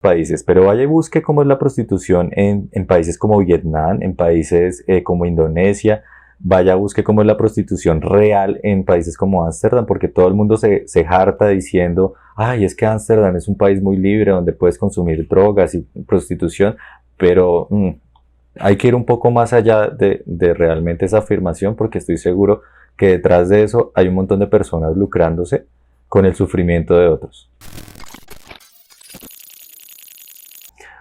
países, pero vaya y busque cómo es la prostitución en países como Vietnam, en países como Indonesia, vaya, busque cómo es la prostitución real en países como Ámsterdam, porque todo el mundo se harta diciendo, ay, es que Ámsterdam es un país muy libre donde puedes consumir drogas y prostitución, pero hay que ir un poco más allá de realmente esa afirmación, porque estoy seguro que detrás de eso hay un montón de personas lucrándose con el sufrimiento de otros.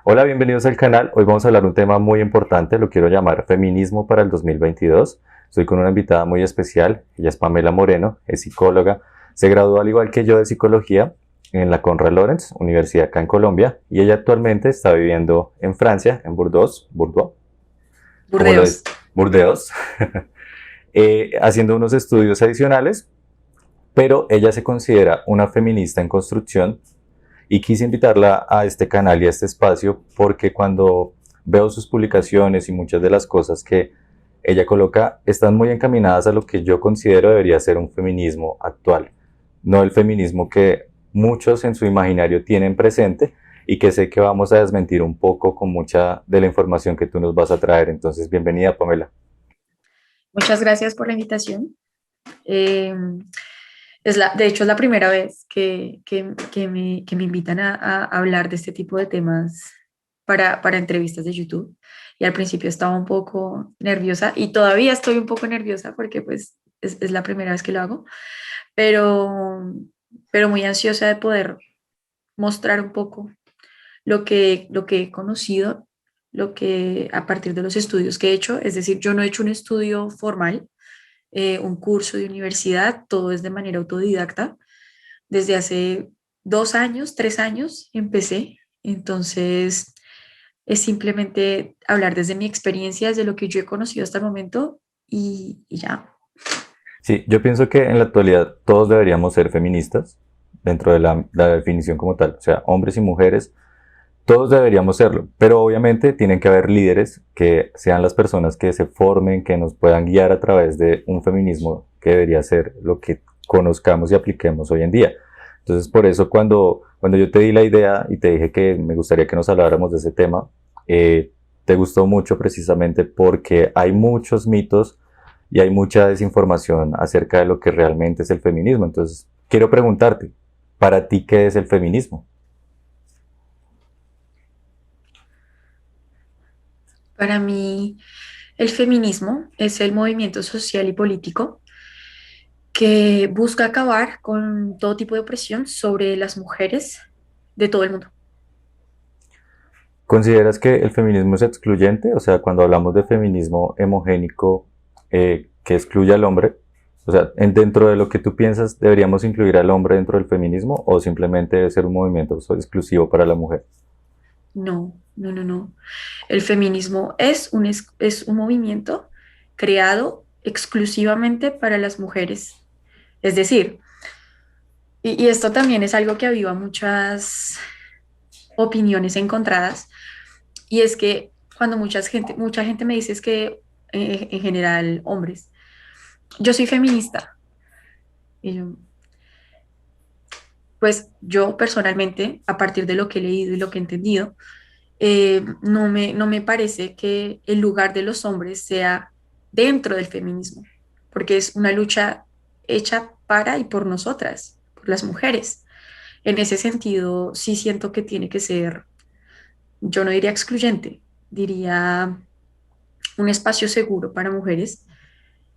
Hola, bienvenidos al canal. Hoy vamos a hablar de un tema muy importante, lo quiero llamar feminismo para el 2022. Estoy con una invitada muy especial, ella es Pamela Moreno, es psicóloga, se graduó al igual que yo de psicología en la Conrad Lorenz, universidad acá en Colombia, y ella actualmente está viviendo en Francia, en Bordeaux, como lo Burdeos. es, Burdeos, haciendo unos estudios adicionales, pero ella se considera una feminista en construcción y quise invitarla a este canal y a este espacio porque cuando veo sus publicaciones y muchas de las cosas que ella coloca están muy encaminadas a lo que yo considero debería ser un feminismo actual, no el feminismo que muchos en su imaginario tienen presente y que sé que vamos a desmentir un poco con mucha de la información que tú nos vas a traer. Entonces, bienvenida, Pamela. Muchas gracias por la invitación. Eh, de hecho, es la primera vez que me invitan a hablar de este tipo de temas para entrevistas de YouTube. Y al principio estaba un poco nerviosa y todavía estoy un poco nerviosa porque pues es la primera vez que lo hago, pero, pero muy ansiosa de poder mostrar un poco lo que he conocido, lo que a partir de los estudios que he hecho, es decir, yo no he hecho un estudio formal, un curso de universidad, todo es de manera autodidacta. Desde hace 2 años, 3 años empecé, entonces es simplemente hablar desde mi experiencia, desde lo que yo he conocido hasta el momento y ya. Sí, yo pienso que en la actualidad todos deberíamos ser feministas dentro de la definición como tal, o sea, hombres y mujeres. Todos deberíamos serlo, pero obviamente tienen que haber líderes que sean las personas que se formen, que nos puedan guiar a través de un feminismo que debería ser lo que conozcamos y apliquemos hoy en día. Entonces, por eso cuando yo te di la idea y te dije que me gustaría que nos habláramos de ese tema, te gustó mucho precisamente porque hay muchos mitos y hay mucha desinformación acerca de lo que realmente es el feminismo. Entonces, quiero preguntarte, ¿para ti qué es el feminismo? Para mí, el feminismo es el movimiento social y político que busca acabar con todo tipo de opresión sobre las mujeres de todo el mundo. ¿Consideras que el feminismo es excluyente? O sea, cuando hablamos de feminismo homogénico que excluye al hombre, o sea, dentro de lo que tú piensas, ¿deberíamos incluir al hombre dentro del feminismo o simplemente debe ser un movimiento exclusivo para la mujer? No, no, no, no. El feminismo es un movimiento creado exclusivamente para las mujeres. Es decir, y esto también es algo que aviva muchas opiniones encontradas, y es que cuando mucha gente me dice es que, en general, hombres, yo soy feminista. Y yo, pues yo personalmente, a partir de lo que he leído y lo que he entendido, no me parece que el lugar de los hombres sea dentro del feminismo, porque es una lucha hecha para y por nosotras, por las mujeres. En ese sentido, sí siento que tiene que ser, yo no diría excluyente, diría un espacio seguro para mujeres,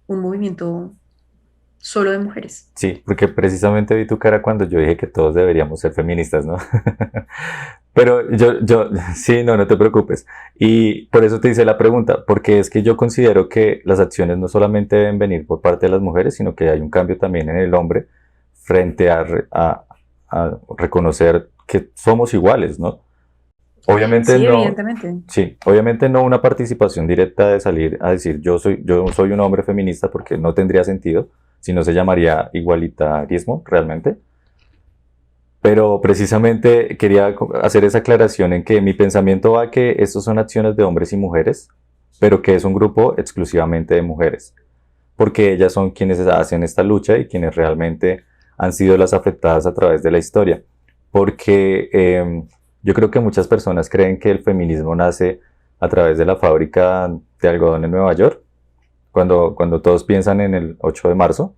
un movimiento solo de mujeres. Sí, porque precisamente vi tu cara cuando yo dije que todos deberíamos ser feministas, ¿no? Pero sí, no, no te preocupes. Y por eso te hice la pregunta, porque es que yo considero que las acciones no solamente deben venir por parte de las mujeres, sino que hay un cambio también en el hombre frente a reconocer que somos iguales, ¿no? Obviamente Sí, no, evidentemente. sí, obviamente no una participación directa de salir a decir yo soy un hombre feminista porque no tendría sentido, si no se llamaría igualitarismo realmente. Pero precisamente quería hacer esa aclaración en que mi pensamiento va que estos son acciones de hombres y mujeres, pero que es un grupo exclusivamente de mujeres, porque ellas son quienes hacen esta lucha y quienes realmente han sido las afectadas a través de la historia. Porque Yo creo que muchas personas creen que el feminismo nace a través de la fábrica de algodón en Nueva York, cuando todos piensan en el 8 de marzo.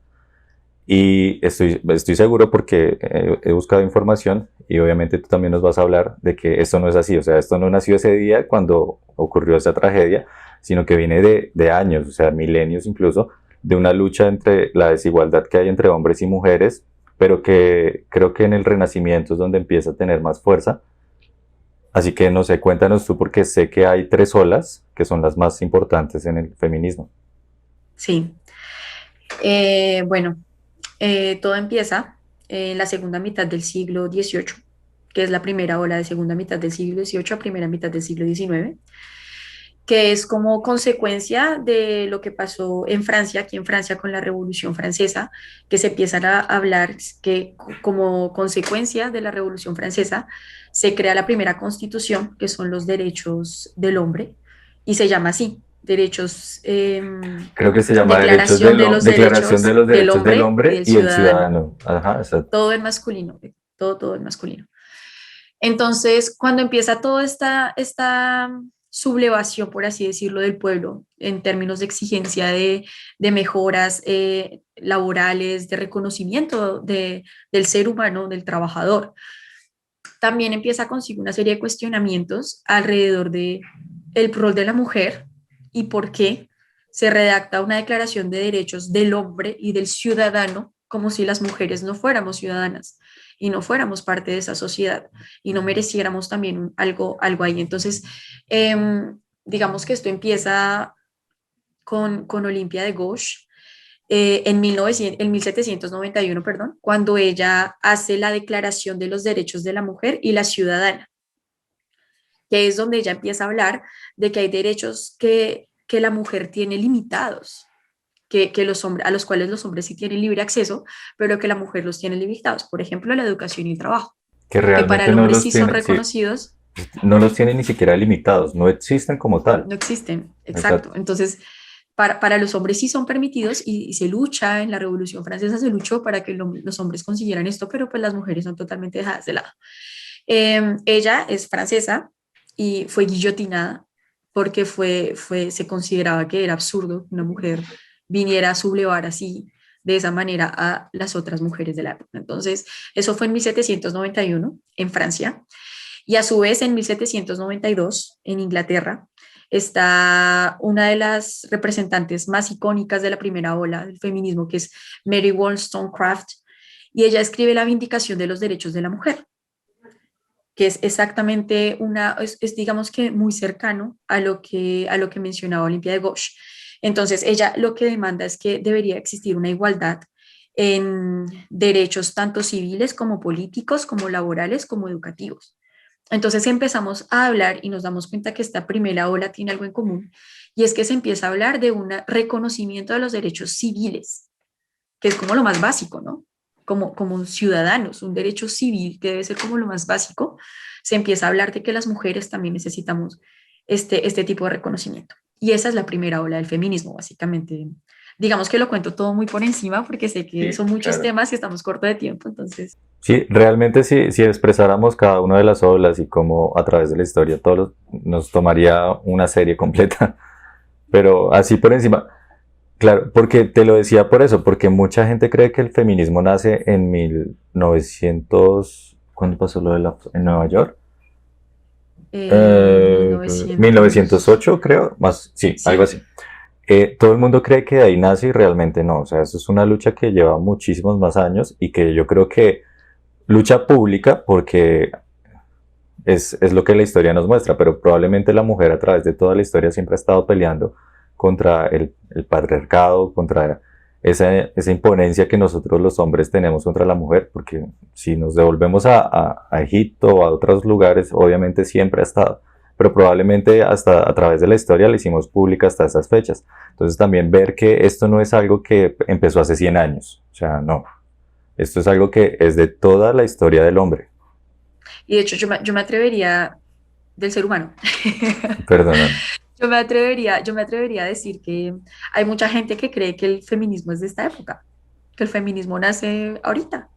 Y estoy seguro porque he buscado información y obviamente tú también nos vas a hablar de que esto no es así. O sea, esto no nació ese día cuando ocurrió esa tragedia, sino que viene de años, o sea, milenios incluso, de una lucha entre la desigualdad que hay entre hombres y mujeres, pero que creo que en el Renacimiento es donde empieza a tener más fuerza. Así que no sé, cuéntanos tú porque sé que hay tres olas que son las más importantes en el feminismo. Sí, bueno, todo empieza en la segunda mitad del siglo XVIII, que es la primera ola de segunda mitad del siglo XVIII a primera mitad del siglo XIX, que es como consecuencia de lo que pasó en Francia, aquí en Francia con la Revolución Francesa, que se empiezan a hablar que como consecuencia de la Revolución Francesa se crea la primera constitución, que son los derechos del hombre, y se llama así, derechos, Creo que se llama declaración de los Declaración de derechos los del Derechos del hombre y Hombre del y el ciudadano, Ciudadano. Ajá, exacto. todo en masculino, todo en masculino. Entonces, cuando empieza toda esta sublevación, por así decirlo, del pueblo, en términos de exigencia de mejoras laborales, de reconocimiento del ser humano, del trabajador, también empieza consigo una serie de cuestionamientos alrededor de el rol de la mujer y por qué se redacta una declaración de derechos del hombre y del ciudadano como si las mujeres no fuéramos ciudadanas y no fuéramos parte de esa sociedad y no mereciéramos también algo ahí. Entonces, eh, digamos que esto empieza con Olimpia de Gauche en 1791, perdón, cuando ella hace la Declaración de los Derechos de la Mujer y la Ciudadana, que es donde ella empieza a hablar de que hay derechos que la mujer tiene limitados, que los hombres, a los cuales los hombres sí tienen libre acceso, pero que la mujer los tiene limitados. Por ejemplo, la educación y el trabajo, Que que para realmente el no hombre los sí son tiene, sí, reconocidos, no los tiene ni siquiera limitados, no existen como tal. no existen. Exacto. Exacto. Entonces, para los hombres sí son permitidos y se lucha, en la Revolución Francesa se luchó para que los hombres consiguieran esto, pero pues las mujeres son totalmente dejadas de lado. Ella es francesa y fue guillotinada porque se consideraba que era absurdo que una mujer viniera a sublevar así, de esa manera, a las otras mujeres de la época. Entonces, eso fue en 1791 en Francia y a su vez en 1792 en Inglaterra está una de las representantes más icónicas de la primera ola del feminismo, que es Mary Wollstonecraft, y ella escribe la Vindicación de los Derechos de la Mujer, que es exactamente digamos que muy cercano a lo que mencionaba Olimpia de Gauche. Entonces, ella lo que demanda es que debería existir una igualdad en derechos tanto civiles como políticos, como laborales, como educativos. Entonces empezamos a hablar y nos damos cuenta que esta primera ola tiene algo en común y es que se empieza a hablar de un reconocimiento de los derechos civiles, que es como lo más básico, ¿no? Como ciudadanos, un derecho civil que debe ser como lo más básico, se empieza a hablar de que las mujeres también necesitamos este tipo de reconocimiento. Y esa es la primera ola del feminismo, básicamente. Digamos que lo cuento todo muy por encima porque sé que Sí, son muchos claro. temas y estamos cortos de tiempo, entonces, Sí, realmente si expresáramos cada una de las olas y cómo a través de la historia nos tomaría una serie completa. Pero así por encima, claro, porque te lo decía por eso, porque mucha gente cree que el feminismo nace en 1900, ¿cuándo pasó lo de en Nueva York? 1900, 1908 creo, más, sí, algo sí, así. Todo el mundo cree que de ahí nace y realmente no, o sea, eso es una lucha que lleva muchísimos más años y que yo creo que lucha pública porque es lo que la historia nos muestra, pero probablemente la mujer a través de toda la historia siempre ha estado peleando contra el patriarcado, contra esa imponencia que nosotros los hombres tenemos contra la mujer, porque si nos devolvemos a Egipto o a otros lugares, obviamente siempre ha estado, pero probablemente hasta a través de la historia la hicimos pública hasta esas fechas. Entonces también ver que esto no es algo que empezó hace 100 años, o sea, no, esto es algo que es de toda la historia del hombre. y de hecho yo me atrevería del ser humano. Perdóname. Yo me atrevería a decir que hay mucha gente que cree que el feminismo es de esta época, que el feminismo nace ahorita.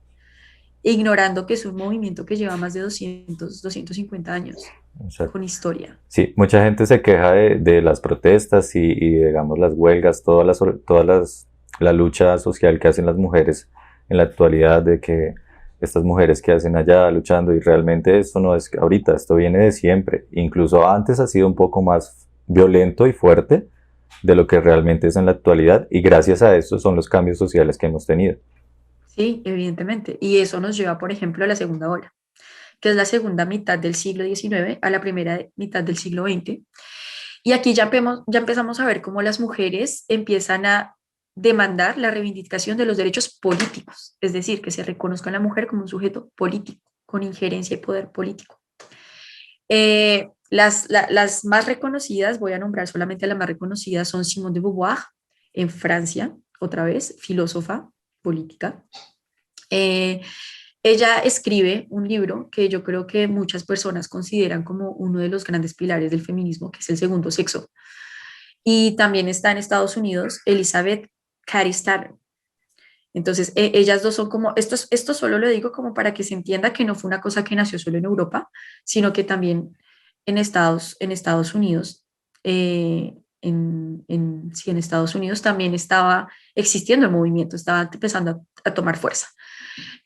ignorando que es un movimiento que lleva más de 250 años, Exacto. con historia. Sí, mucha gente se queja de las protestas digamos las huelgas, la lucha social que hacen las mujeres en la actualidad, de que estas mujeres que hacen allá luchando, y realmente esto no es ahorita, esto viene de siempre. Incluso antes ha sido un poco más violento y fuerte de lo que realmente es en la actualidad, y gracias a esto son los cambios sociales que hemos tenido. Sí, evidentemente. Y eso nos lleva, por ejemplo, a la segunda ola, que es la segunda mitad del siglo XIX a la primera mitad del siglo XX. Y aquí ya empezamos a ver cómo las mujeres empiezan a demandar la reivindicación de los derechos políticos, es decir, que se reconozca a la mujer como un sujeto político, con injerencia y poder político. Las más reconocidas, voy a nombrar solamente las más reconocidas, son Simone de Beauvoir, en Francia, otra vez, filósofa política. Eh, Ella escribe un libro que yo creo que muchas personas consideran como uno de los grandes pilares del feminismo, que es El segundo sexo. Y también está en Estados Unidos Elizabeth Cady Stanton. Entonces, ellas dos son como, esto solo lo digo como para que se entienda que no fue una cosa que nació solo en Europa, sino que también en Estados Unidos, sí, en Estados Unidos también estaba existiendo el movimiento, estaba empezando a tomar fuerza.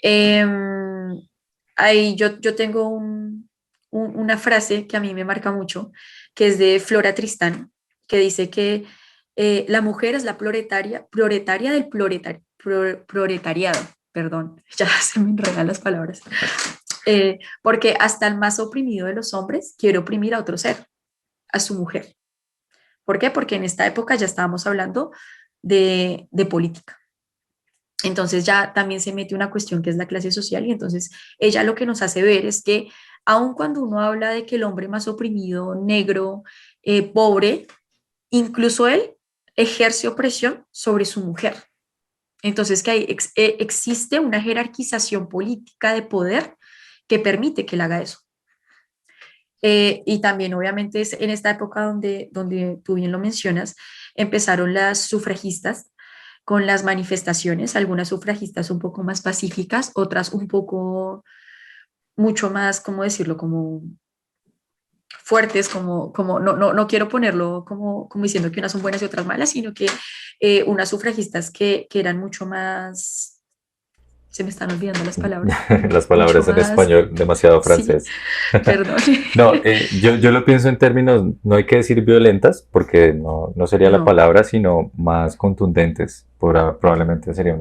Eh, Ahí yo tengo una frase que a mí me marca mucho, que es de Flora Tristán, que dice que la mujer es la proletaria del proletariado, perdón, ya se me enredan las palabras, porque hasta el más oprimido de los hombres quiere oprimir a otro ser, a su mujer. ¿Por qué? Porque en esta época ya estábamos hablando de política. Entonces ya también se mete una cuestión que es la clase social y entonces ella lo que nos hace ver es que aun cuando uno habla de que el hombre más oprimido, negro, pobre, incluso él ejerce opresión sobre su mujer. Entonces que existe una jerarquización política de poder que permite que él haga eso. Y también obviamente es en esta época donde tú bien lo mencionas, empezaron las sufragistas con las manifestaciones, algunas sufragistas un poco más pacíficas, otras un poco, mucho más, ¿cómo decirlo? Como fuertes, no quiero ponerlo como diciendo que unas son buenas y otras malas, sino que unas sufragistas que eran mucho más, se me están olvidando las palabras, Las mucho palabras en más, español, demasiado sí, francés. perdón. No, yo lo pienso en términos, no hay que decir violentas, porque no sería la No, palabra, sino más contundentes, probablemente sería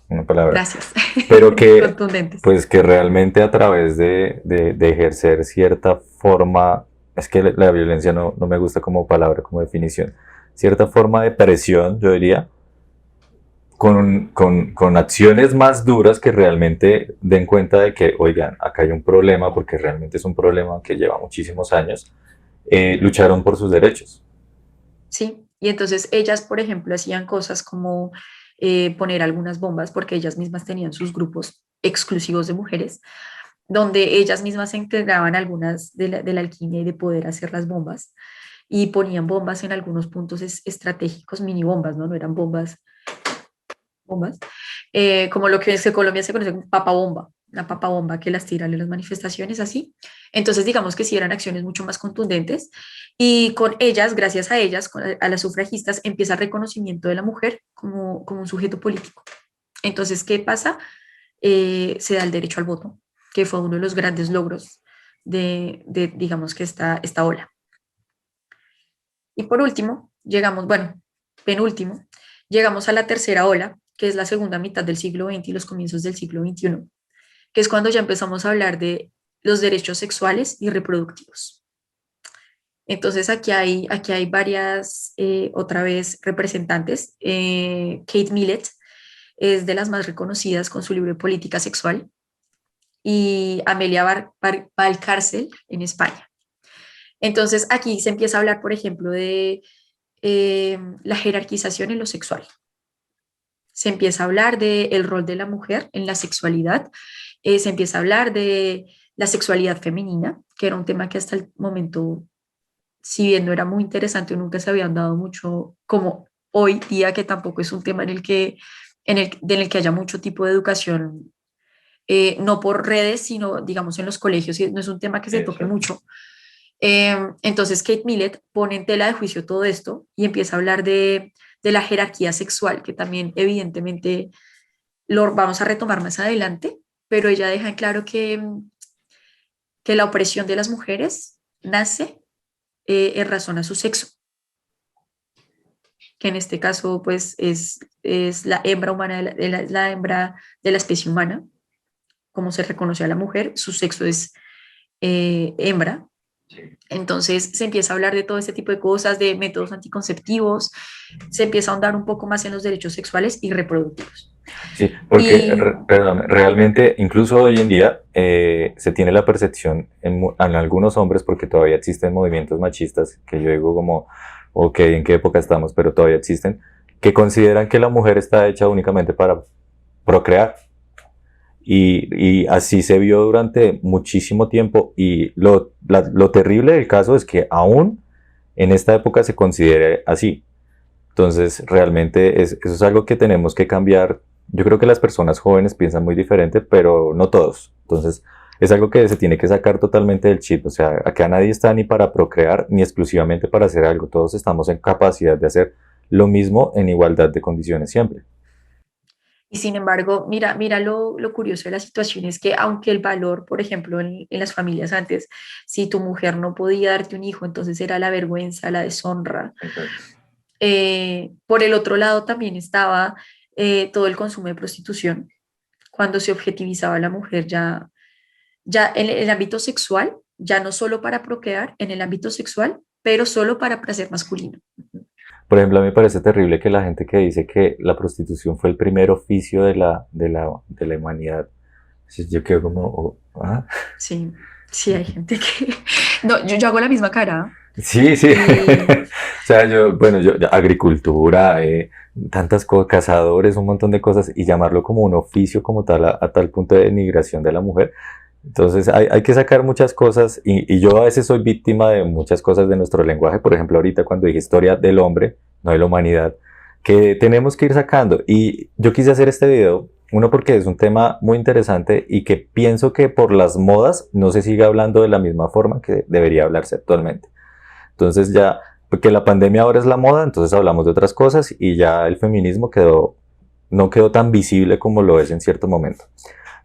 una palabra, gracias. pero que, Contundentes. pues que realmente a través de ejercer cierta forma, es que la violencia no me gusta como palabra, como definición, cierta forma de presión, yo diría, con acciones más duras que realmente den cuenta de que, oigan, acá hay un problema, porque realmente es un problema que lleva muchísimos años, lucharon por sus derechos. Sí, y entonces ellas, por ejemplo, hacían cosas como poner algunas bombas, porque ellas mismas tenían sus grupos exclusivos de mujeres, donde ellas mismas se integraban algunas de la alquimia y de poder hacer las bombas, y ponían bombas en algunos puntos estratégicos, mini bombas, ¿no? No eran bombas, como lo que en Colombia se conoce como papa bomba, una papa bomba que las tiran en las manifestaciones así. Entonces, digamos que sí eran acciones mucho más contundentes y con ellas, gracias a ellas, a las sufragistas, empieza el reconocimiento de la mujer como un sujeto político. Entonces, ¿qué pasa? Se da el derecho al voto, que fue uno de los grandes logros digamos que esta ola. Y por último, llegamos, bueno, penúltimo, llegamos a la tercera ola, que es la segunda mitad del siglo XX y los comienzos del siglo XXI, que es cuando ya empezamos a hablar de los derechos sexuales y reproductivos. Entonces aquí hay varias, otra vez, representantes. Kate Millett es de las más reconocidas con su libro de política sexual y Amelia Valcárcel en España. Entonces aquí se empieza a hablar, por ejemplo, de la jerarquización en lo sexual. Se empieza a hablar del rol de la mujer en la sexualidad, se empieza a hablar de la sexualidad femenina, que era un tema que hasta el momento, si bien no era muy interesante, nunca se habían dado mucho, como hoy día, que tampoco es un tema en el que haya mucho tipo de educación no por redes, sino digamos en los colegios, y no es un tema que se toque Exacto. mucho. Entonces Kate Millett pone en tela de juicio todo esto y empieza a hablar de la jerarquía sexual, que también evidentemente lo vamos a retomar más adelante, pero ella deja en claro que la opresión de las mujeres nace en razón a su sexo, que en este caso pues es la hembra humana, la hembra de la especie humana, como se reconoce a la mujer, su sexo es hembra. Entonces se empieza a hablar de todo este tipo de cosas, de métodos anticonceptivos, se empieza a ahondar un poco más en los derechos sexuales y reproductivos. Sí, porque Y perdón, realmente incluso hoy en día se tiene la percepción en algunos hombres, porque todavía existen movimientos machistas, que yo digo como, ok, ¿en qué época estamos? Pero todavía existen, que consideran que la mujer está hecha únicamente para procrear. Y así se vio durante muchísimo tiempo. Y lo terrible del caso es que aún en esta época se considere así. Entonces, realmente eso es algo que tenemos que cambiar. Yo creo que las personas jóvenes piensan muy diferente, pero no todos. Entonces, es algo que se tiene que sacar totalmente del chip. O sea, acá nadie está ni para procrear, ni exclusivamente para hacer algo. Todos estamos en capacidad de hacer lo mismo en igualdad de condiciones siempre. Y sin embargo, mira lo curioso de la situación es que aunque el valor, por ejemplo, en las familias antes, si tu mujer no podía darte un hijo, entonces era la vergüenza, la deshonra. Exacto. Por el otro lado también estaba todo el consumo de prostitución, cuando se objetivizaba a la mujer ya en el ámbito sexual, ya no solo para procrear, en el ámbito sexual, pero solo para placer masculino. Por ejemplo, a mí me parece terrible que la gente que dice que la prostitución fue el primer oficio de la humanidad, yo quedo como, ¿ah? Sí, sí, hay gente que... No, yo hago la misma cara. Sí, sí. Y O sea, bueno, agricultura, tantas cosas, cazadores, un montón de cosas, y llamarlo como un oficio como tal, a tal punto de denigración de la mujer. Entonces hay que sacar muchas cosas, y yo a veces soy víctima de muchas cosas de nuestro lenguaje. Por ejemplo, ahorita cuando dije historia del hombre, no de la humanidad, que tenemos que ir sacando. Y yo quise hacer este video, uno porque es un tema muy interesante y que pienso que por las modas no se sigue hablando de la misma forma que debería hablarse actualmente. Entonces ya, porque la pandemia ahora es la moda, entonces hablamos de otras cosas y ya el feminismo no quedó tan visible como lo es en cierto momento.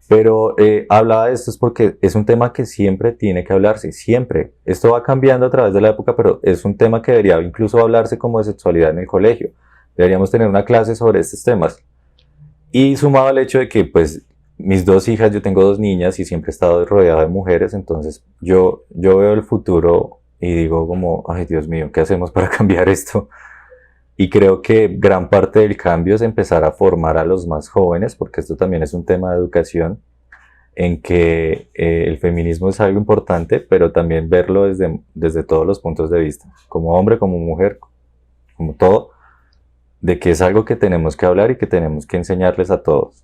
Pero hablaba de esto es porque es un tema que siempre tiene que hablarse, siempre. Esto va cambiando a través de la época, pero es un tema que debería incluso hablarse como de sexualidad en el colegio. Deberíamos tener una clase sobre estos temas. Y sumado al hecho de que, pues, mis dos hijas, yo tengo dos niñas y siempre he estado rodeado de mujeres, entonces yo veo el futuro y digo como, ay Dios mío, ¿qué hacemos para cambiar esto? Y creo que gran parte del cambio es empezar a formar a los más jóvenes, porque esto también es un tema de educación, en que el feminismo es algo importante, pero también verlo desde todos los puntos de vista, como hombre, como mujer, como todo, de que es algo que tenemos que hablar y que tenemos que enseñarles a todos.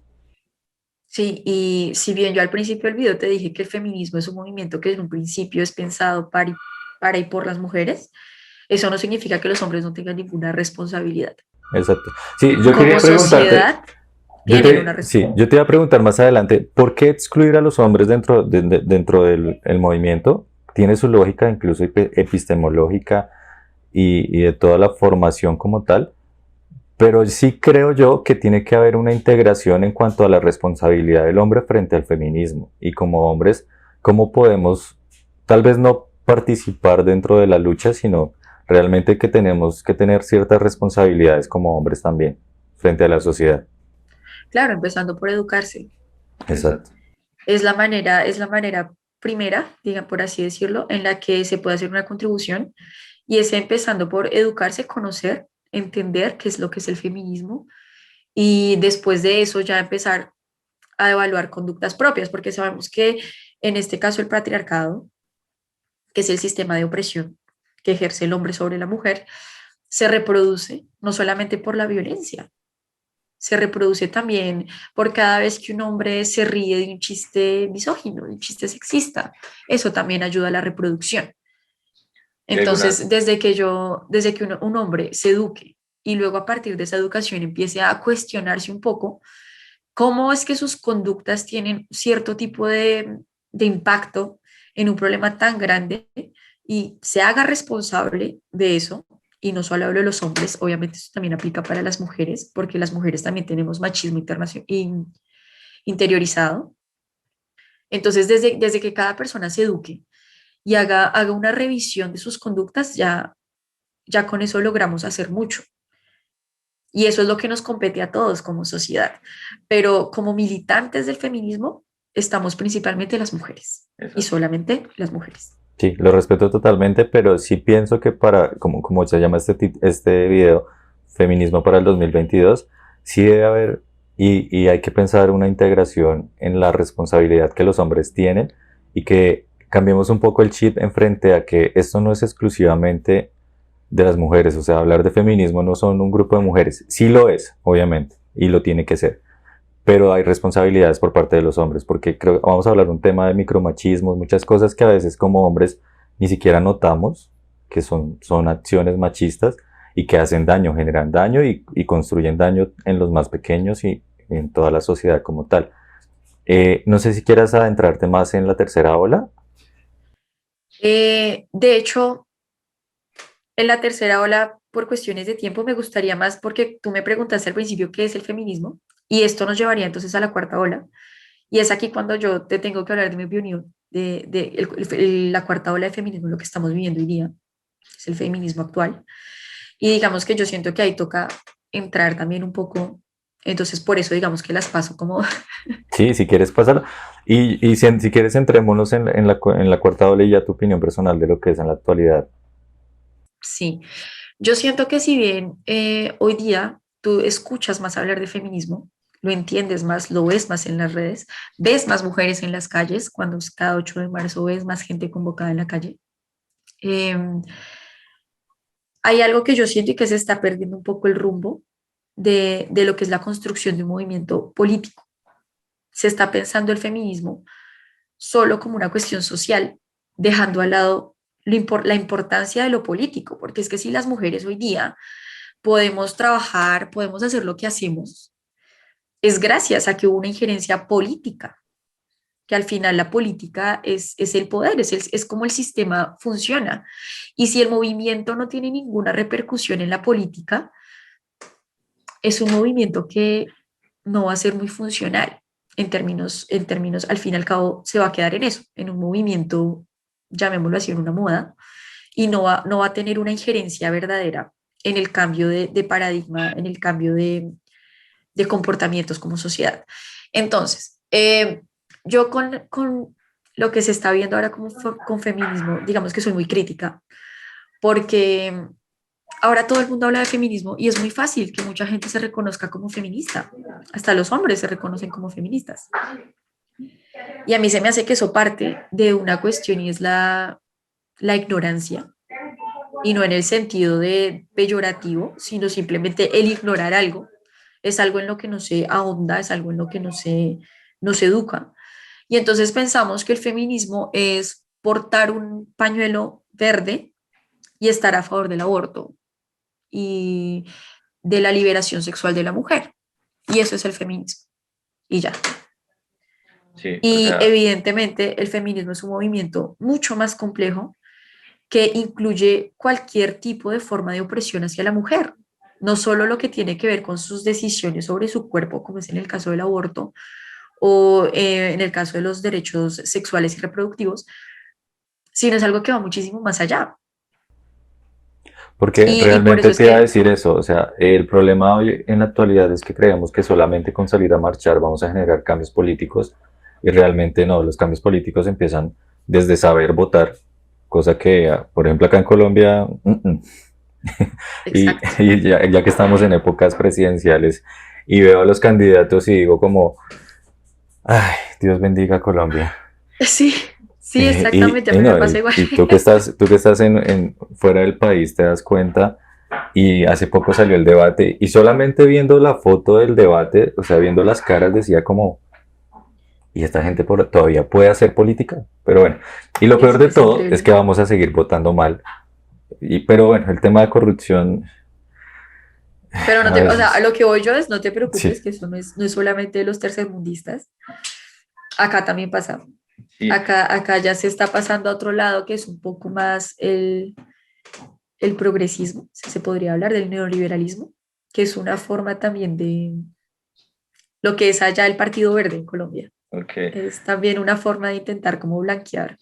sí, y si bien yo al principio del video te dije que el feminismo es un movimiento que en un principio es pensado para y por las mujeres, eso no significa que los hombres no tengan ninguna responsabilidad. Exacto. Sí, yo Como quería preguntarte, sociedad tienen una sí, responsabilidad. yo te iba a preguntar más adelante, ¿por qué excluir a los hombres dentro del el movimiento? Tiene su lógica, incluso epistemológica y de toda la formación como tal, pero sí creo yo que tiene que haber una integración en cuanto a la responsabilidad del hombre frente al feminismo. Y como hombres, ¿cómo podemos tal vez no participar dentro de la lucha, sino realmente que tenemos que tener ciertas responsabilidades como hombres también frente a la sociedad? Claro, empezando por educarse. Exacto. Es la manera primera, digan por así decirlo, en la que se puede hacer una contribución y es empezando por educarse, conocer, entender qué es lo que es el feminismo y después de eso ya empezar a evaluar conductas propias, porque sabemos que en este caso el patriarcado, que es el sistema de opresión que ejerce el hombre sobre la mujer, se reproduce no solamente por la violencia, se reproduce también por cada vez que un hombre se ríe de un chiste misógino, de un chiste sexista. Eso también ayuda a la reproducción. Y algunas, Entonces, desde que un hombre se eduque y luego a partir de esa educación empiece a cuestionarse un poco cómo es que sus conductas tienen cierto tipo de impacto en un problema tan grande y se haga responsable de eso. Y no solo hablo de los hombres, obviamente eso también aplica para las mujeres, porque las mujeres también tenemos machismo interiorizado. Entonces, desde que cada persona se eduque y haga una revisión de sus conductas, ya con eso logramos hacer mucho. Y eso es lo que nos compete a todos como sociedad. Pero como militantes del feminismo, estamos principalmente las mujeres y Exacto. solamente las mujeres. Sí, lo respeto totalmente, pero sí pienso que para, como se llama este video, Feminismo para el 2022, sí debe haber y hay que pensar una integración en la responsabilidad que los hombres tienen y que cambiemos un poco el chip en frente a que esto no es exclusivamente de las mujeres, o sea, hablar de feminismo no son un grupo de mujeres, sí lo es, obviamente, y lo tiene que ser, pero hay responsabilidades por parte de los hombres, porque creo que vamos a hablar un tema de micromachismos, muchas cosas que a veces como hombres ni siquiera notamos, que son acciones machistas y que hacen daño, generan daño y construyen daño en los más pequeños y en toda la sociedad como tal. No sé si quieras adentrarte más en la tercera ola. De hecho, en la tercera ola, por cuestiones de tiempo, me gustaría más porque tú me preguntaste al principio qué es el feminismo y esto nos llevaría entonces a la cuarta ola. Y es aquí cuando yo te tengo que hablar de mi opinión la cuarta ola de feminismo, lo que estamos viviendo hoy día, es el feminismo actual. Y digamos que yo siento que ahí toca entrar también un poco, entonces por eso digamos que las paso como, Sí, si quieres pasar. Si quieres, entrémonos en la cuarta ola y ya tu opinión personal de lo que es en la actualidad. sí, yo siento que si bien hoy día tú escuchas más hablar de feminismo, lo entiendes más, lo ves más en las redes, ves más mujeres en las calles, cuando es cada 8 de marzo ves más gente convocada en la calle. Eh, Hay algo que yo siento y que se está perdiendo un poco el rumbo de lo que es la construcción de un movimiento político. Se está pensando el feminismo solo como una cuestión social, dejando al lado la importancia de lo político, porque es que si las mujeres hoy día podemos trabajar, podemos hacer lo que hacemos, es gracias a que hubo una injerencia política, que al final la política es el poder, es como el sistema funciona. Y si el movimiento no tiene ninguna repercusión en la política, es un movimiento que no va a ser muy funcional en términos, al fin y al cabo, se va a quedar en eso, en un movimiento, llamémoslo así, en una moda, y no va a tener una injerencia verdadera en el cambio de paradigma, en el cambio de comportamientos como sociedad. Entonces, yo con lo que se está viendo ahora con feminismo, digamos que soy muy crítica, porque ahora todo el mundo habla de feminismo y es muy fácil que mucha gente se reconozca como feminista. Hasta los hombres se reconocen como feministas. Y a mí se me hace que eso parte de una cuestión y es la ignorancia. Y no en el sentido de peyorativo, sino simplemente el ignorar algo. Es algo en lo que no se ahonda, es algo en lo que no se educa. Y entonces pensamos que el feminismo es portar un pañuelo verde y estar a favor del aborto y de la liberación sexual de la mujer. Y eso es el feminismo. Y ya. Sí, o Y sea, evidentemente el feminismo es un movimiento mucho más complejo que incluye cualquier tipo de forma de opresión hacia la mujer. No solo lo que tiene que ver con sus decisiones sobre su cuerpo, como es en el caso del aborto o en el caso de los derechos sexuales y reproductivos, sino es algo que va muchísimo más allá. porque Y por eso realmente es te iba a que, decir eso, o sea, el problema hoy en la actualidad es que creemos que solamente con salir a marchar vamos a generar cambios políticos y realmente no, los cambios políticos empiezan desde saber votar, cosa que, por ejemplo, acá en Colombia, y, exacto. y ya que estamos en épocas presidenciales y veo a los candidatos y digo como, ay, Dios bendiga a Colombia. Sí, sí, Y, exactamente, a y mí me no, pasa igual. y tú que estás fuera del país te das cuenta y hace poco salió el debate y solamente viendo la foto del debate, o sea, viendo las caras decía como, ¿y esta gente todavía puede hacer política? Pero bueno, y lo peor de Es todo es que increíble. vamos a seguir votando mal. Pero bueno, el tema de corrupción Pero no A te, o sea, a veces, lo que voy yo es, no te sí. preocupes, que eso no es solamente de los tercermundistas. Acá también pasa. Sí, Acá ya se está pasando a otro lado, que es un poco más el progresismo, si se podría hablar del neoliberalismo, que es una forma también de lo que es allá el Partido Verde en Colombia. ok. Es también una forma de intentar como blanquear.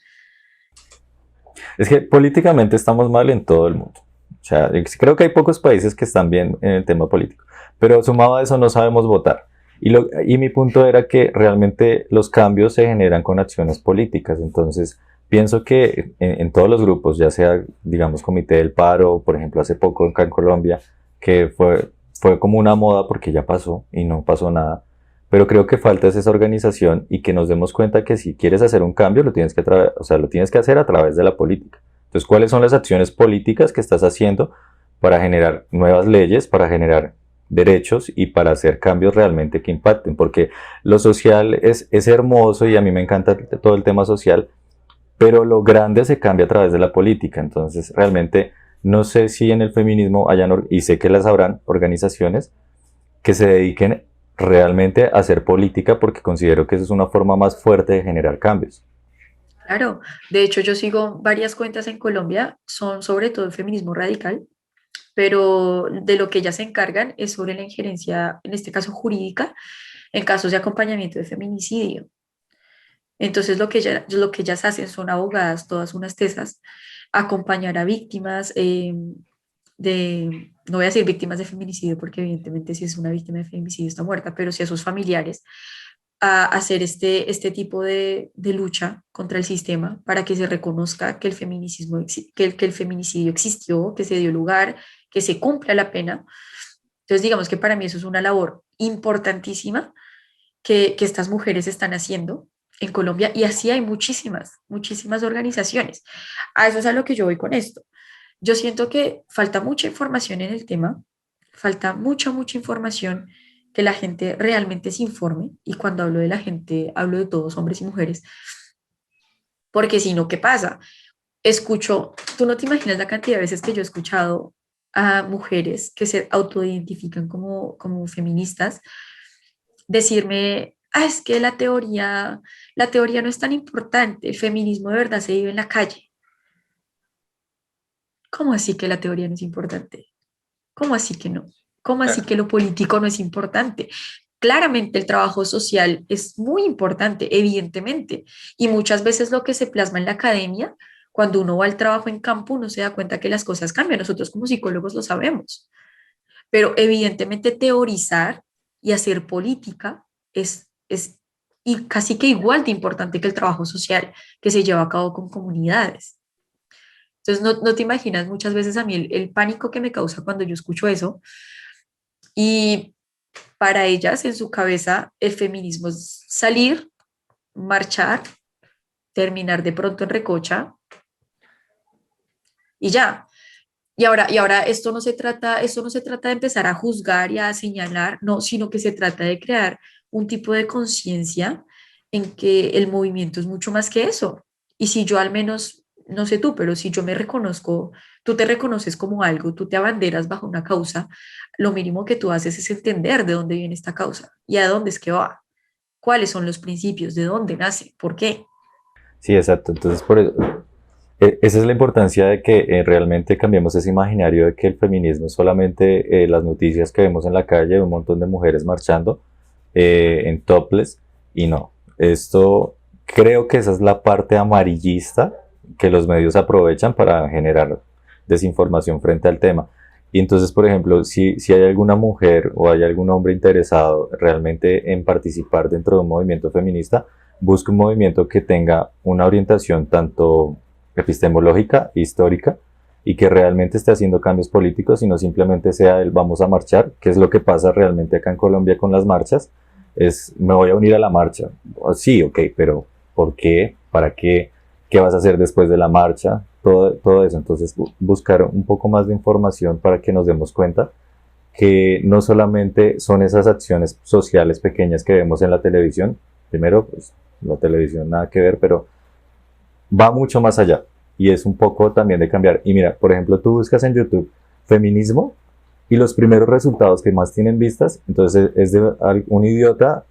Es que políticamente estamos mal en todo el mundo. O sea, creo que hay pocos países que están bien en el tema político, pero sumado a eso no sabemos votar. Y mi punto era que realmente los cambios se generan con acciones políticas. Entonces, pienso que en todos los grupos, ya sea, digamos, Comité del Paro, por ejemplo, hace poco acá en Colombia, que fue como una moda porque ya pasó y no pasó nada. Pero creo que falta es esa organización y que nos demos cuenta que si quieres hacer un cambio, o sea, lo tienes que hacer a través de la política. Entonces, ¿cuáles son las acciones políticas que estás haciendo para generar nuevas leyes, para generar derechos y para hacer cambios realmente que impacten? Porque lo social es hermoso y a mí me encanta todo el tema social, pero lo grande se cambia a través de la política. Entonces, realmente no sé si en el feminismo hayan, y sé que las habrán, organizaciones que se dediquen realmente a hacer política porque considero que esa es una forma más fuerte de generar cambios. Claro, de hecho yo sigo varias cuentas en Colombia, son sobre todo el feminismo radical, pero de lo que ellas se encargan es sobre la injerencia, en este caso jurídica, en casos de acompañamiento de feminicidio. Entonces lo que ellas hacen son abogadas, todas unas tesas, acompañar a víctimas no voy a decir víctimas de feminicidio, porque evidentemente si es una víctima de feminicidio está muerta, pero sí a sus familiares, a hacer este tipo de lucha contra el sistema para que se reconozca que que el feminicidio existió, que se dio lugar, que se cumpla la pena. Entonces, digamos que para mí eso es una labor importantísima que estas mujeres están haciendo en Colombia y así hay muchísimas, muchísimas organizaciones. A eso es a lo que yo voy con esto. Yo siento que falta mucha información en el tema, falta mucha, mucha información que la gente realmente se informe y cuando hablo de la gente hablo de todos, hombres y mujeres, porque si no, ¿qué pasa? Escucho, tú no te imaginas la cantidad de veces que yo he escuchado a mujeres que se autoidentifican como feministas decirme, ah, es que la teoría no es tan importante, el feminismo de verdad se vive en la calle. ¿Cómo así que la teoría no es importante? ¿Cómo así que no? ¿Cómo así Claro. que lo político no es importante? Claramente el trabajo social es muy importante, evidentemente, y muchas veces lo que se plasma en la academia, cuando uno va al trabajo en campo, uno se da cuenta que las cosas cambian. Nosotros como psicólogos lo sabemos, pero evidentemente teorizar y hacer política es y casi que igual de importante que el trabajo social que se lleva a cabo con comunidades. Entonces, no te imaginas muchas veces a mí el pánico que me causa cuando yo escucho eso. Y para ellas, en su cabeza, el feminismo es salir, marchar, terminar de pronto en recocha y ya. Y ahora esto no se trata de empezar a juzgar y a señalar, no, sino que se trata de crear un tipo de conciencia en que el movimiento es mucho más que eso. Y si yo al menos, no sé tú, pero si yo me reconozco, tú te reconoces como algo, tú te abanderas bajo una causa, lo mínimo que tú haces es entender de dónde viene esta causa y a dónde es que va, cuáles son los principios, de dónde nace, por qué. Sí, exacto. Entonces, esa es la importancia de que realmente cambiemos ese imaginario de que el feminismo es solamente las noticias que vemos en la calle, un montón de mujeres marchando en topless, y no. Esto creo que esa es la parte amarillista que los medios aprovechan para generar desinformación frente al tema. Y entonces, por ejemplo, si hay alguna mujer o hay algún hombre interesado realmente en participar dentro de un movimiento feminista, busque un movimiento que tenga una orientación tanto epistemológica, histórica, y que realmente esté haciendo cambios políticos y no simplemente sea el vamos a marchar, que es lo que pasa realmente acá en Colombia con las marchas, es me voy a unir a la marcha. Sí, ok, pero ¿por qué? ¿Para qué? ¿Qué vas a hacer después de la marcha? Todo eso. Entonces, buscar un poco más de información para que nos demos cuenta que no solamente son esas acciones sociales pequeñas que vemos en la televisión. Primero, pues la televisión nada que ver, pero va mucho más allá y es un poco también de cambiar. Y mira, por ejemplo, tú buscas en YouTube feminismo y los primeros resultados que más tienen vistas, entonces es de un idiota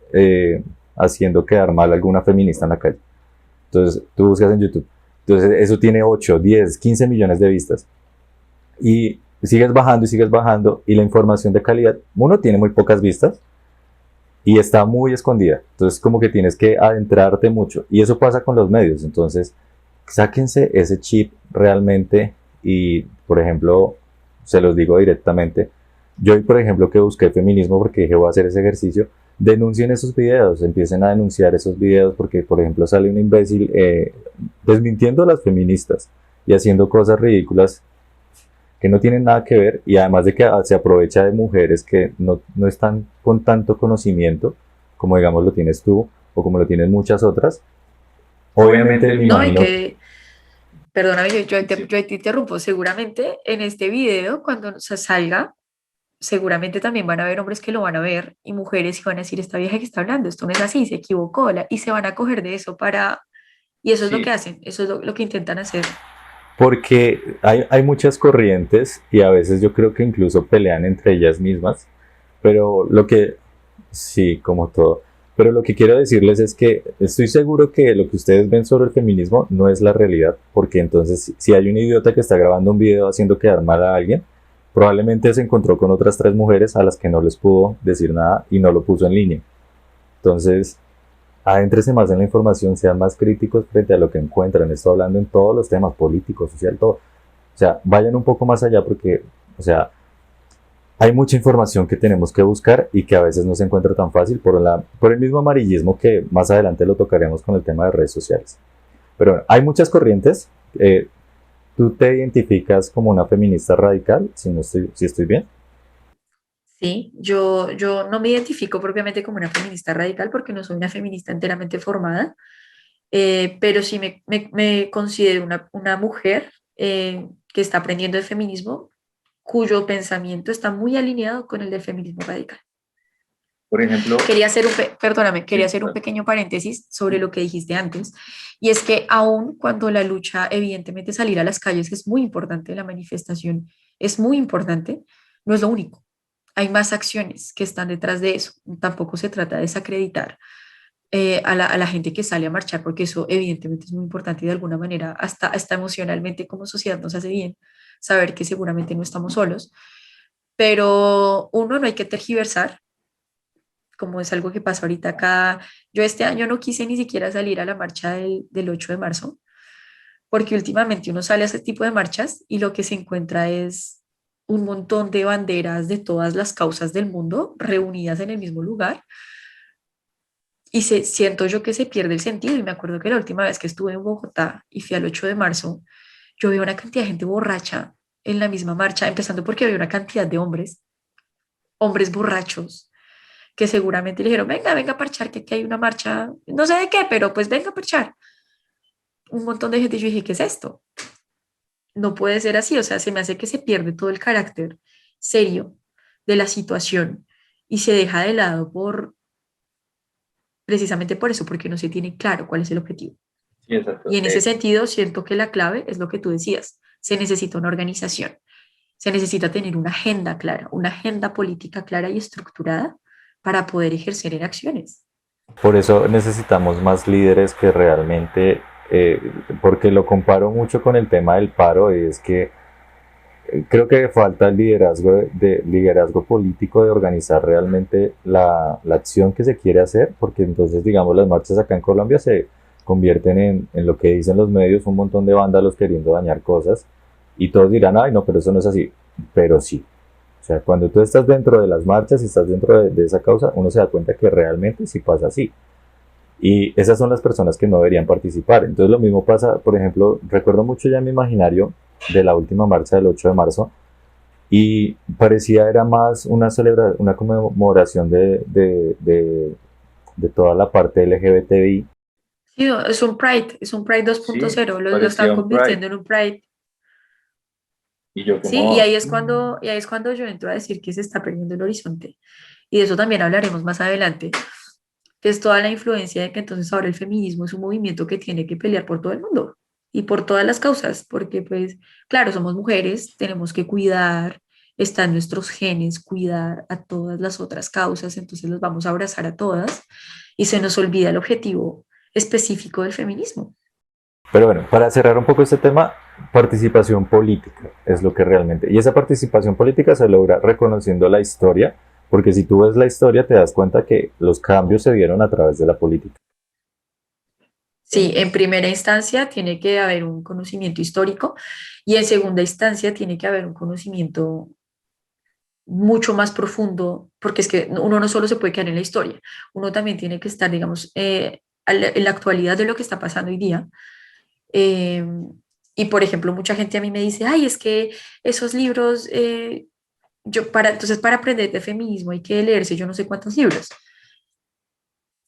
haciendo quedar mal a alguna feminista en la calle. Entonces tú buscas en YouTube. Entonces eso tiene 8, 10, 15 millones de vistas. Y sigues bajando y la información de calidad, uno tiene muy pocas vistas y está muy escondida. Entonces como que tienes que adentrarte mucho. Y eso pasa con los medios. Entonces sáquense ese chip realmente y, por ejemplo, se los digo directamente, yo hoy, por ejemplo, que busqué feminismo porque dije voy a hacer ese ejercicio, denuncien esos videos, empiecen a denunciar esos videos porque, por ejemplo, sale un imbécil desmintiendo a las feministas y haciendo cosas ridículas que no tienen nada que ver y además de que se aprovecha de mujeres que no están con tanto conocimiento como digamos lo tienes tú o como lo tienen muchas otras. Obviamente me No, y imagino, que, perdóname, yo te interrumpo, seguramente en este video, cuando salga, seguramente también van a haber hombres que lo van a ver y mujeres que van a decir, esta vieja que está hablando, esto no es así, se equivocó, y se van a coger de eso para, y eso es lo que hacen, eso es lo que intentan hacer. porque hay muchas corrientes y a veces yo creo que incluso pelean entre ellas mismas, pero lo que, sí, como todo, pero lo que quiero decirles es que estoy seguro que lo que ustedes ven sobre el feminismo no es la realidad, porque entonces si hay un idiota que está grabando un video haciendo quedar mal a alguien, probablemente se encontró con otras 3 mujeres a las que no les pudo decir nada y no lo puso en línea. Entonces, adéntrese más en la información, sean más críticos frente a lo que encuentran. Estoy hablando en todos los temas, políticos, social, todo. O sea, vayan un poco más allá porque, o sea, hay mucha información que tenemos que buscar y que a veces no se encuentra tan fácil por el mismo amarillismo que más adelante lo tocaremos con el tema de redes sociales. Pero bueno, hay muchas corrientes. ¿Tú te identificas como una feminista radical? Si estoy bien. Sí, yo no me identifico propiamente como una feminista radical porque no soy una feminista enteramente formada, pero sí me considero una mujer que está aprendiendo el feminismo, cuyo pensamiento está muy alineado con el del feminismo radical. Por ejemplo, Quería hacer perdóname, quería sí, hacer un pequeño paréntesis sobre lo que dijiste antes, y es que aun cuando la lucha, evidentemente salir a las calles es muy importante, la manifestación es muy importante, no es lo único. Hay más acciones que están detrás de eso. Tampoco se trata de desacreditar a la gente que sale a marchar, porque eso evidentemente es muy importante y de alguna manera hasta emocionalmente como sociedad nos hace bien saber que seguramente no estamos solos, pero uno no hay que tergiversar como es algo que pasa ahorita acá. Yo este año no quise ni siquiera salir a la marcha del 8 de marzo, porque últimamente uno sale a ese tipo de marchas y lo que se encuentra es un montón de banderas de todas las causas del mundo reunidas en el mismo lugar y siento yo que se pierde el sentido. Y me acuerdo que la última vez que estuve en Bogotá y fui al 8 de marzo, yo vi una cantidad de gente borracha en la misma marcha, empezando porque había una cantidad de hombres borrachos que seguramente le dijeron, venga, venga a parchar, que aquí hay una marcha, no sé de qué, pero pues venga a parchar. Un montón de gente, yo dije, ¿qué es esto? No puede ser así, o sea, se me hace que se pierde todo el carácter serio de la situación y se deja de lado precisamente por eso, porque no se tiene claro cuál es el objetivo. sí, exacto. Y en ese sentido, siento que la clave es lo que tú decías, se necesita una organización, se necesita tener una agenda clara, una agenda política clara y estructurada para poder ejercer en acciones. Por eso necesitamos más líderes que realmente, eh, porque lo comparo mucho con el tema del paro, y es que creo que falta el liderazgo, liderazgo político de organizar realmente la acción que se quiere hacer, porque entonces, digamos, las marchas acá en Colombia se convierten en lo que dicen los medios, un montón de vándalos queriendo dañar cosas, y todos dirán, ay, no, pero eso no es así, pero sí. O sea, cuando tú estás dentro de las marchas y estás dentro de esa causa, uno se da cuenta que realmente sí pasa así. Y esas son las personas que no deberían participar. Entonces lo mismo pasa, por ejemplo, recuerdo mucho ya mi imaginario de la última marcha del 8 de marzo y parecía era más una celebración, una conmemoración de toda la parte LGBTI. Sí, no, es un Pride Sí, 2.0, lo están parecía un Pride. convirtiendo en un Pride. Y yo Sí, y como, ahí es cuando yo entro a decir que se está perdiendo el horizonte. Y de eso también hablaremos más adelante, que es toda la influencia de que entonces ahora el feminismo es un movimiento que tiene que pelear por todo el mundo y por todas las causas, porque pues, claro, somos mujeres, tenemos que cuidar está en nuestros genes cuidar a todas las otras causas, entonces los vamos a abrazar a todas y se nos olvida el objetivo específico del feminismo. Pero bueno, para cerrar un poco este tema, participación política es lo que realmente... Y esa participación política se logra reconociendo la historia, porque si tú ves la historia te das cuenta que los cambios se dieron a través de la política. Sí, en primera instancia tiene que haber un conocimiento histórico y en segunda instancia tiene que haber un conocimiento mucho más profundo, porque es que uno no solo se puede quedar en la historia, uno también tiene que estar, digamos, en la actualidad de lo que está pasando hoy día. Eh, y, por ejemplo, mucha gente a mí me dice, ay, es que esos libros, entonces para aprender de feminismo hay que leerse yo no sé cuántos libros.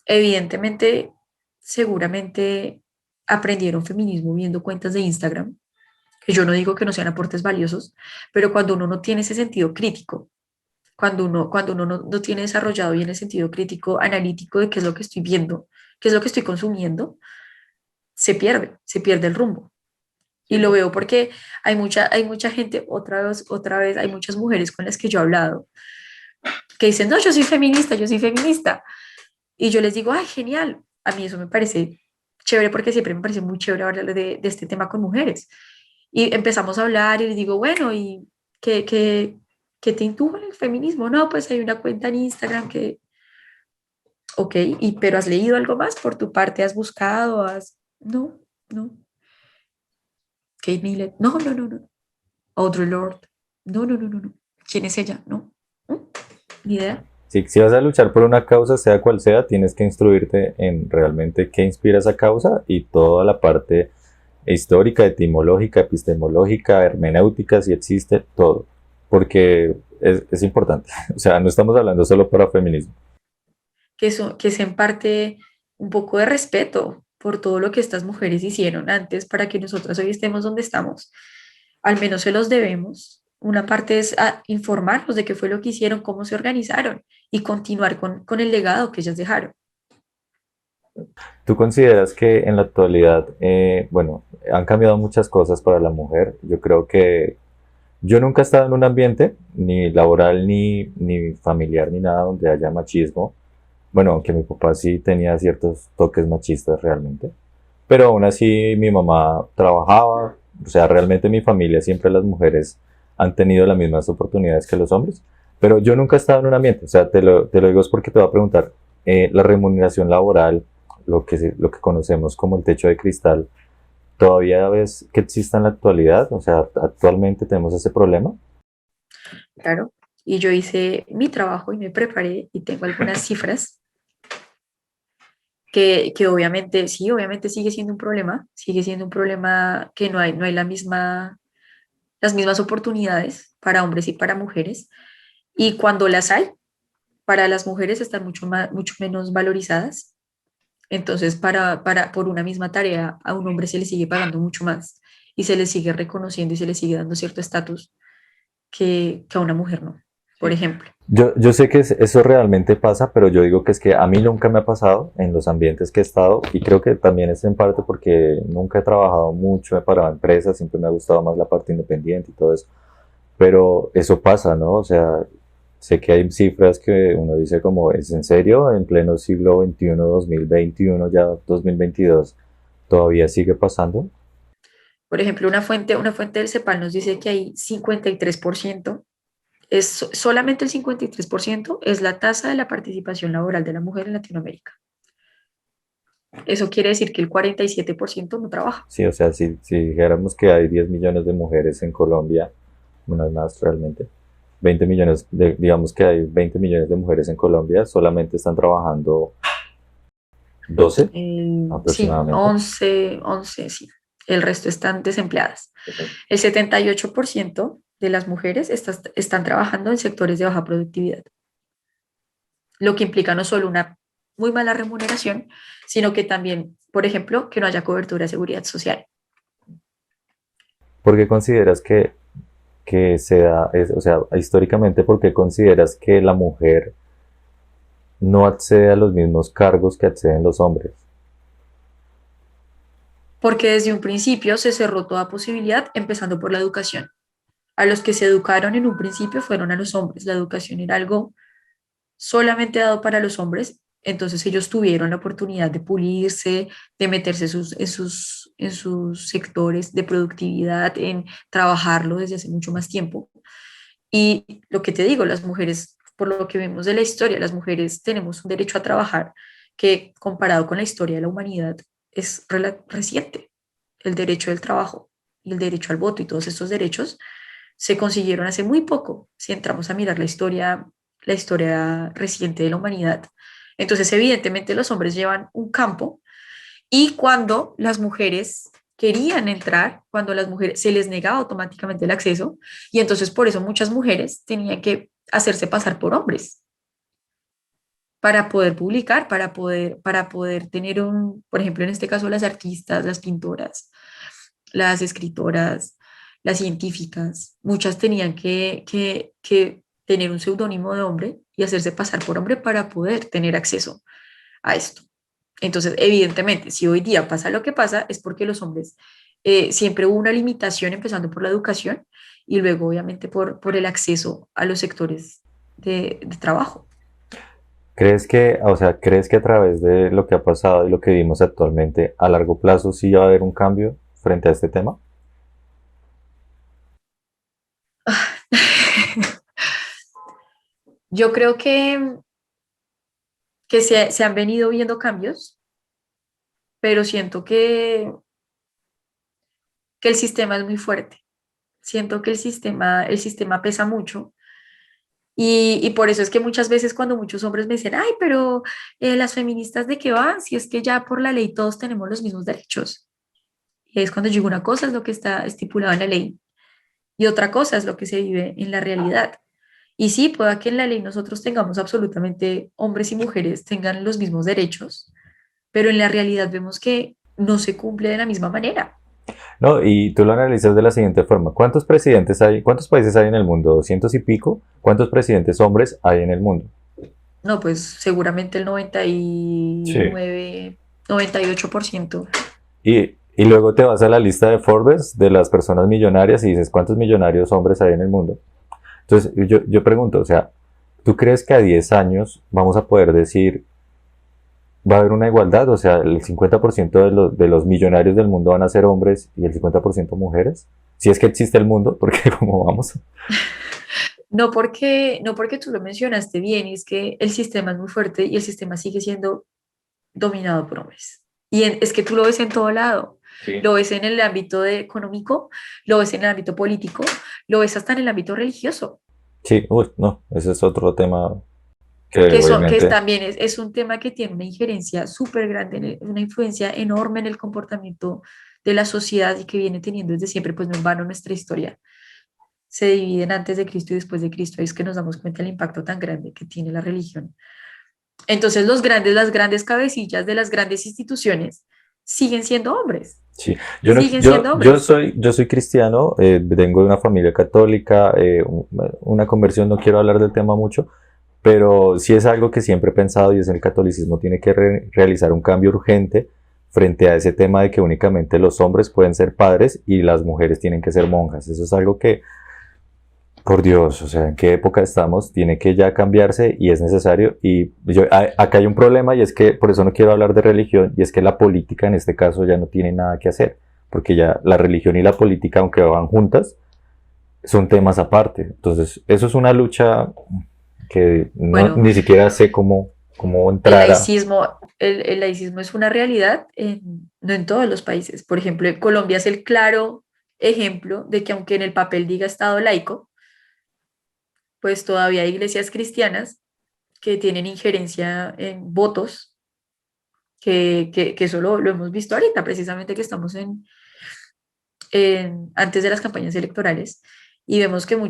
Evidentemente, seguramente aprendieron feminismo viendo cuentas de Instagram, que yo no digo que no sean aportes valiosos, pero cuando uno no tiene ese sentido crítico, cuando uno no tiene desarrollado bien el sentido crítico, analítico de qué es lo que estoy viendo, qué es lo que estoy consumiendo, se pierde el rumbo. Y lo veo porque hay mucha gente, otra vez, hay muchas mujeres con las que yo he hablado que dicen, no, yo soy feminista. Y yo les digo, ay, genial. A mí eso me parece chévere porque siempre me parece muy chévere hablar de este tema con mujeres. Y empezamos a hablar y les digo, bueno, ¿y qué te intuye el feminismo? No, pues hay una cuenta en Instagram que, ok, pero ¿has leído algo más por tu parte? ¿Has buscado? No, no. Kate Millett, no, no, no, no. Audre Lorde, no, no, no, no, no. ¿Quién es ella? No, ¿no? Ni idea. Si vas a luchar por una causa, sea cual sea, tienes que instruirte en realmente qué inspira esa causa y toda la parte histórica, etimológica, epistemológica, hermenéutica, si existe, todo. Porque es importante. O sea, no estamos hablando solo para feminismo. Que es en parte un poco de respeto por todo lo que estas mujeres hicieron antes para que nosotras hoy estemos donde estamos. Al menos se los debemos. Una parte es informarnos de qué fue lo que hicieron, cómo se organizaron y continuar con el legado que ellas dejaron. ¿Tú consideras que en la actualidad, bueno, han cambiado muchas cosas para la mujer? Yo creo que yo nunca he estado en un ambiente, ni laboral, ni familiar, ni nada, donde haya machismo. Bueno, aunque mi papá sí tenía ciertos toques machistas realmente. Pero aún así mi mamá trabajaba, o sea, realmente en mi familia siempre las mujeres han tenido las mismas oportunidades que los hombres. Pero yo nunca he estado en un ambiente, o sea, te lo digo es porque te voy a preguntar, la remuneración laboral, lo que conocemos como el techo de cristal, ¿todavía ves que existe en la actualidad? O sea, ¿actualmente tenemos ese problema? Claro. Y yo hice mi trabajo y me preparé y tengo algunas cifras que obviamente, sí, obviamente sigue siendo un problema que no hay las mismas oportunidades para hombres y para mujeres. Y cuando las hay, para las mujeres están mucho menos valorizadas. Entonces, por una misma tarea, a un hombre se le sigue pagando mucho más y se le sigue reconociendo y se le sigue dando cierto estatus que a una mujer no, por ejemplo. Yo sé que eso realmente pasa, pero yo digo que es que a mí nunca me ha pasado en los ambientes que he estado y creo que también es en parte porque nunca he trabajado mucho para empresas, siempre me ha gustado más la parte independiente y todo eso. Pero eso pasa, ¿no? O sea, sé que hay cifras que uno dice como, ¿es en serio? En pleno siglo XXI, 2021, ya 2022, ¿todavía sigue pasando? Por ejemplo, una fuente del CEPAL nos dice que hay 53%, solamente el 53% es la tasa de la participación laboral de la mujer en Latinoamérica. Eso quiere decir que el 47% no trabaja. Sí, o sea, si dijéramos que hay 10 millones de mujeres en Colombia, no es más realmente, 20 millones, digamos que hay 20 millones de mujeres en Colombia, solamente están trabajando 12 Sí, aproximadamente. 11, sí. El resto están desempleadas. El 78% de las mujeres están trabajando en sectores de baja productividad, lo que implica no solo una muy mala remuneración, sino que también, por ejemplo, que no haya cobertura de seguridad social. ¿Por qué consideras que se da, o sea, históricamente, por qué consideras que la mujer no accede a los mismos cargos que acceden los hombres? Porque desde un principio se cerró toda posibilidad, empezando por la educación. A los que se educaron en un principio fueron a los hombres. La educación era algo solamente dado para los hombres, entonces ellos tuvieron la oportunidad de pulirse, de meterse en sus sectores de productividad, en trabajarlo desde hace mucho más tiempo. Y lo que te digo, las mujeres, por lo que vemos de la historia, las mujeres tenemos un derecho a trabajar que comparado con la historia de la humanidad es reciente. El derecho del trabajo y el derecho al voto y todos estos derechos se consiguieron hace muy poco, si entramos a mirar la historia reciente de la humanidad. Entonces, evidentemente, los hombres llevan un campo y cuando las mujeres querían entrar, cuando las mujeres se les negaba automáticamente el acceso, y entonces por eso muchas mujeres tenían que hacerse pasar por hombres para poder publicar, para poder tener un, por ejemplo, en este caso las artistas, las pintoras, las escritoras, las científicas, muchas tenían que tener un seudónimo de hombre y hacerse pasar por hombre para poder tener acceso a esto. Entonces, evidentemente, si hoy día pasa lo que pasa, es porque los hombres siempre hubo una limitación, empezando por la educación y luego, obviamente, por el acceso a los sectores de trabajo. ¿Crees que a través de lo que ha pasado y lo que vimos actualmente, a largo plazo sí va a haber un cambio frente a este tema? Yo creo que se han venido viendo cambios, pero siento que el sistema es muy fuerte. Siento que el sistema pesa mucho y por eso es que muchas veces cuando muchos hombres me dicen, ay, pero las feministas de qué van, si es que ya por la ley todos tenemos los mismos derechos. Y es cuando yo digo una cosa es lo que está estipulado en la ley y otra cosa es lo que se vive en la realidad. Y sí, pueda que en la ley nosotros tengamos absolutamente hombres y mujeres tengan los mismos derechos, pero en la realidad vemos que no se cumple de la misma manera. No, y tú lo analizas de la siguiente forma. ¿Cuántos presidentes hay? ¿Cuántos países hay en el mundo? ¿200 y pico? ¿Cuántos presidentes hombres hay en el mundo? No, pues seguramente el Sí. 99, 98%. Y luego te vas a la lista de Forbes de las personas millonarias y dices, ¿cuántos millonarios hombres hay en el mundo? Entonces, yo pregunto, o sea, ¿tú crees que a 10 años vamos a poder decir, va a haber una igualdad? O sea, el 50% de los millonarios del mundo van a ser hombres y el 50% mujeres. Si es que existe el mundo, porque como vamos. No porque tú lo mencionaste bien, y es que el sistema es muy fuerte y el sistema sigue siendo dominado por hombres. Es que tú lo ves en todo lado. Sí. Lo ves en el ámbito económico, lo ves en el ámbito político, lo ves hasta en el ámbito religioso, Sí, uy, no, ese es otro tema que que obviamente. también es un tema que tiene una injerencia súper grande, una influencia enorme en el comportamiento de la sociedad y que viene teniendo desde siempre, pues no en vano nuestra historia se dividen antes de Cristo y después de Cristo, y es que nos damos cuenta del impacto tan grande que tiene la religión. Entonces las grandes cabecillas de las grandes instituciones siguen siendo hombres, Sí, yo, no, siguen siendo hombres. yo soy cristiano, vengo de una familia católica, una conversión, no quiero hablar del tema mucho, pero sí es algo que siempre he pensado y es el catolicismo tiene que realizar un cambio urgente frente a ese tema de que únicamente los hombres pueden ser padres y las mujeres tienen que ser monjas. Eso es algo que, por Dios, o sea, ¿en qué época estamos? Tiene que ya cambiarse y es necesario. Y acá hay un problema y es que, por eso no quiero hablar de religión, y es que la política en este caso ya no tiene nada que hacer, porque ya la religión y la política, aunque van juntas, son temas aparte. Entonces, eso es una lucha que no, Bueno, ni siquiera sé cómo entrar a. el laicismo es una realidad no en todos los países. Por ejemplo, en Colombia es el claro ejemplo de que aunque en el papel diga Estado laico, pues todavía hay iglesias cristianas que tienen injerencia en votos, que eso lo hemos visto ahorita, precisamente que estamos antes de las campañas electorales, y vemos que oh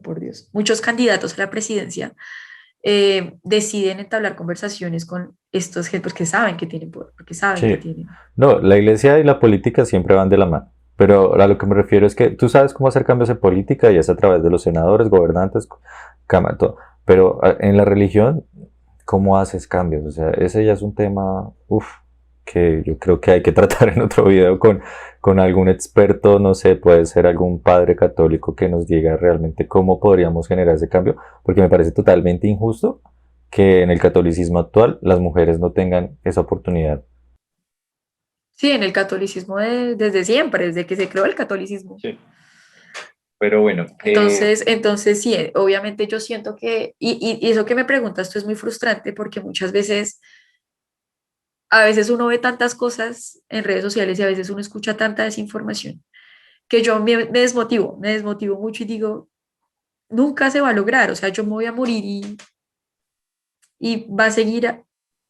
por Dios, muchos candidatos a la presidencia deciden entablar conversaciones con estos gente porque saben que tienen poder, porque saben que Sí. tienen. No, la iglesia y la política siempre van de la mano. Pero a lo que me refiero es que tú sabes cómo hacer cambios en política y es a través de los senadores, gobernantes, cámara, todo. Pero en la religión, ¿cómo haces cambios? O sea, ese ya es un tema, uff. que yo creo que hay que tratar en otro video con algún experto, no sé, puede ser algún padre católico que nos diga realmente cómo podríamos generar ese cambio, porque me parece totalmente injusto que en el catolicismo actual las mujeres no tengan esa oportunidad. Sí, en el catolicismo desde siempre, desde que se creó el catolicismo. Sí. Pero bueno, Entonces sí, obviamente yo siento que, y eso que me preguntas tú es muy frustrante porque muchas veces, a veces uno ve tantas cosas en redes sociales y a veces uno escucha tanta desinformación que yo me desmotivo mucho y digo, nunca se va a lograr, o sea, yo me voy a morir y va a seguir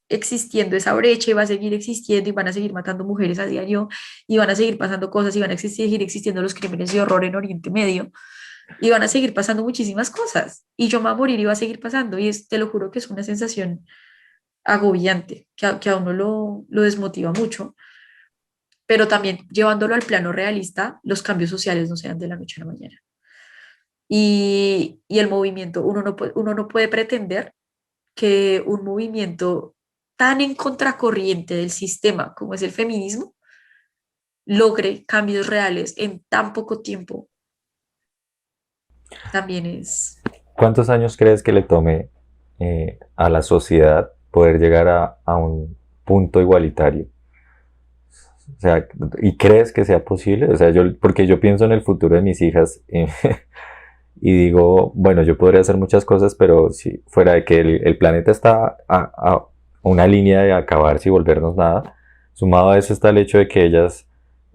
existiendo esa brecha y va a seguir existiendo y van a seguir matando mujeres a diario y van a seguir pasando cosas y van a seguir existiendo los crímenes de horror en Oriente Medio y van a seguir pasando muchísimas cosas y yo me voy a morir y va a seguir pasando y te lo juro que es una sensación agobiante que a uno lo desmotiva mucho, pero también llevándolo al plano realista, los cambios sociales no se dan de la noche a la mañana. Y el movimiento, uno no puede pretender que un movimiento tan en contracorriente del sistema como es el feminismo logre cambios reales en tan poco tiempo. También es... ¿cuántos años crees que le tome a la sociedad poder llegar a un punto igualitario? O sea, ¿y crees que sea posible? O sea, porque yo pienso en el futuro de mis hijas y digo, bueno, yo podría hacer muchas cosas, pero si fuera de que el planeta está a una línea de acabarse y volvernos nada, sumado a eso está el hecho de que ellas,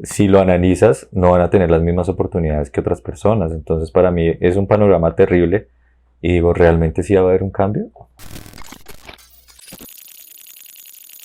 si lo analizas, no van a tener las mismas oportunidades que otras personas. Entonces, para mí es un panorama terrible y digo, ¿realmente sí va a haber un cambio?